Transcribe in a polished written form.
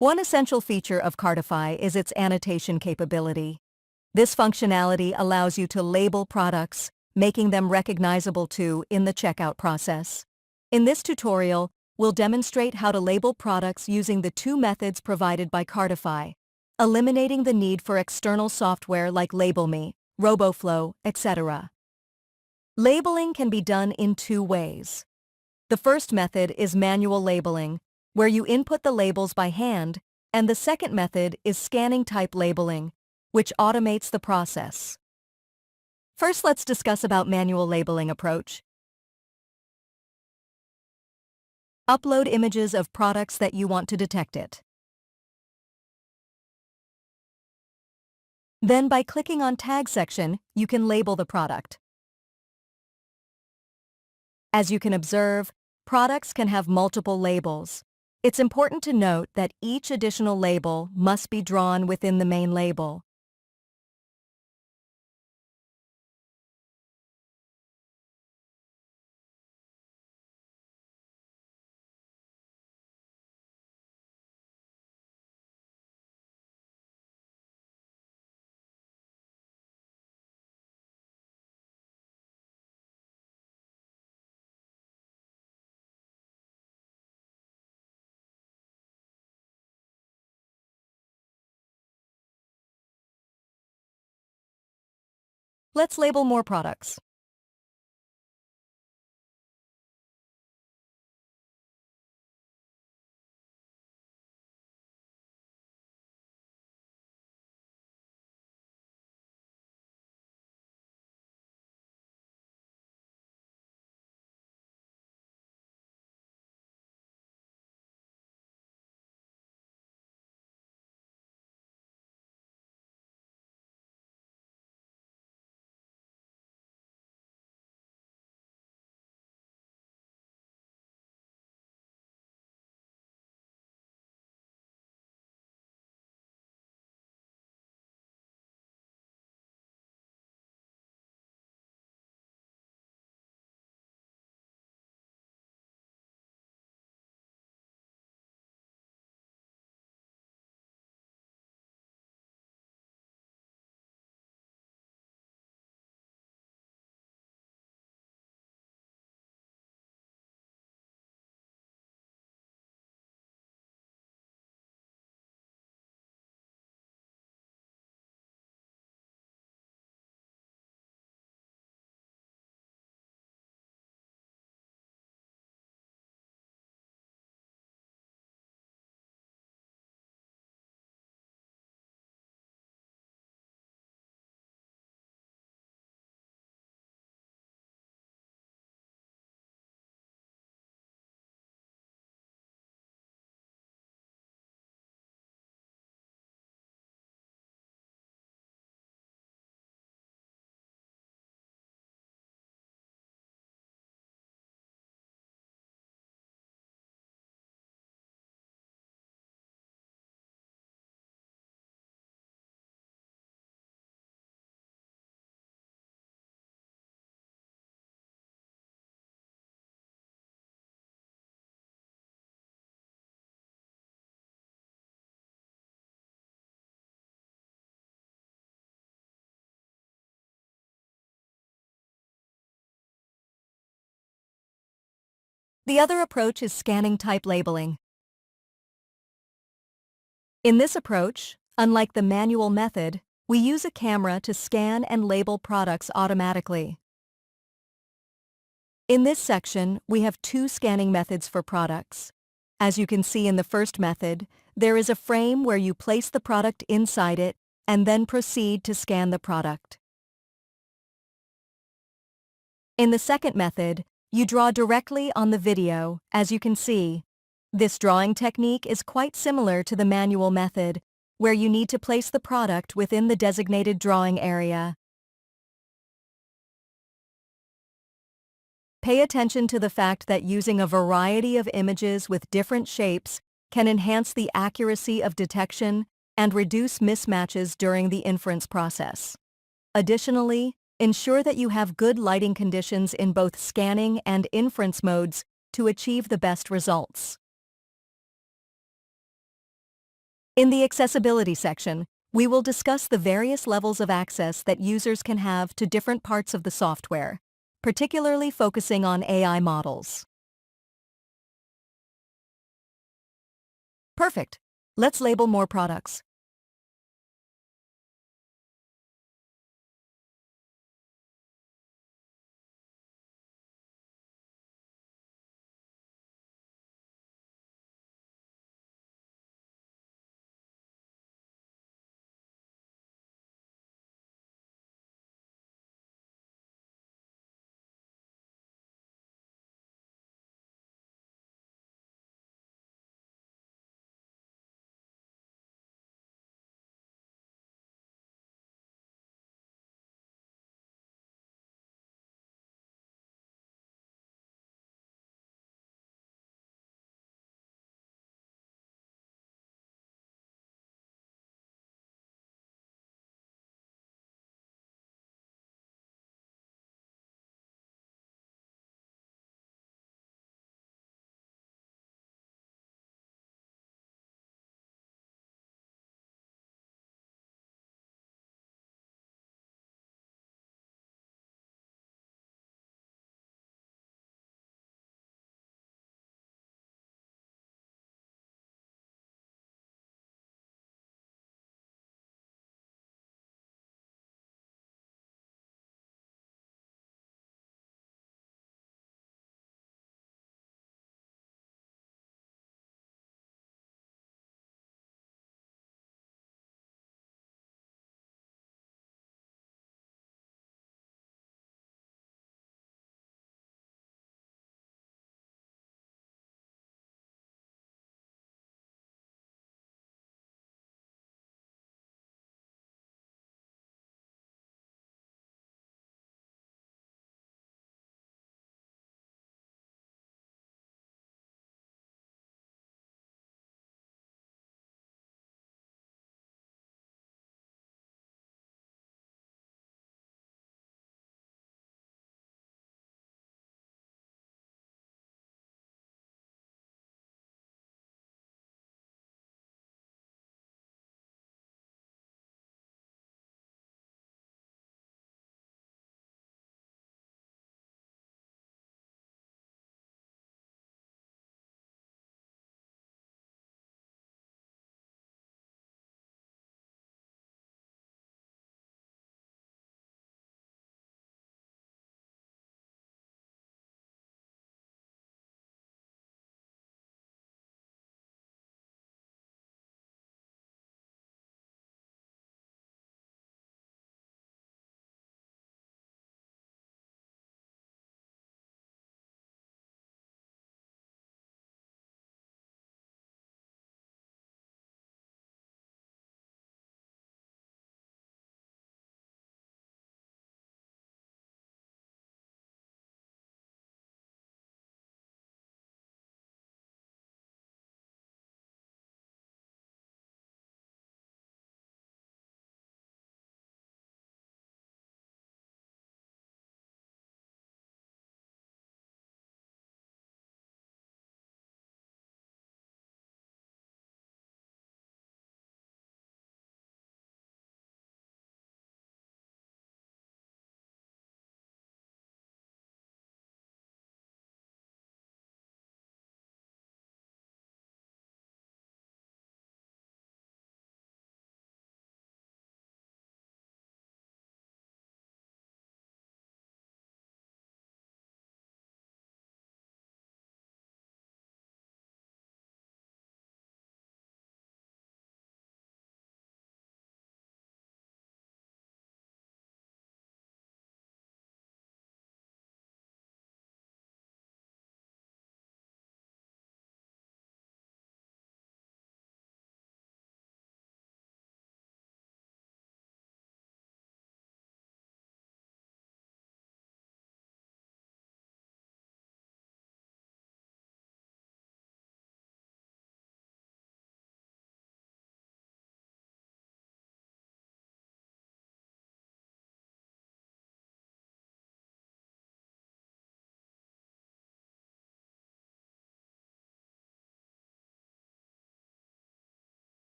One essential feature of Cartify is its annotation capability. This functionality allows you to label products, making them recognizable in the checkout process. In this tutorial, we'll demonstrate how to label products using the two methods provided by Cartify, eliminating the need for external software like LabelMe, RoboFlow, etc. Labeling can be done in two ways. The first method is manual labeling, where you input the labels by hand, and the second method is scanning type labeling, which automates the process. First, let's discuss about manual labeling approach. Upload images of products that you want to detect it. Then by clicking on Tag section, you can label the product. As you can observe, products can have multiple labels. It's important to note that each additional label must be drawn within the main label. Let's label more products. The other approach is scanning type labeling. In this approach, unlike the manual method, we use a camera to scan and label products automatically. In this section, we have two scanning methods for products. As you can see in the first method, there is a frame where you place the product inside it and then proceed to scan the product. In the second method, you draw directly on the video, as you can see. This drawing technique is quite similar to the manual method, where you need to place the product within the designated drawing area. Pay attention to the fact that using a variety of images with different shapes can enhance the accuracy of detection and reduce mismatches during the inference process. Additionally, ensure that you have good lighting conditions in both scanning and inference modes to achieve the best results. In the accessibility section, we will discuss the various levels of access that users can have to different parts of the software, particularly focusing on AI models. Perfect. Let's label more products.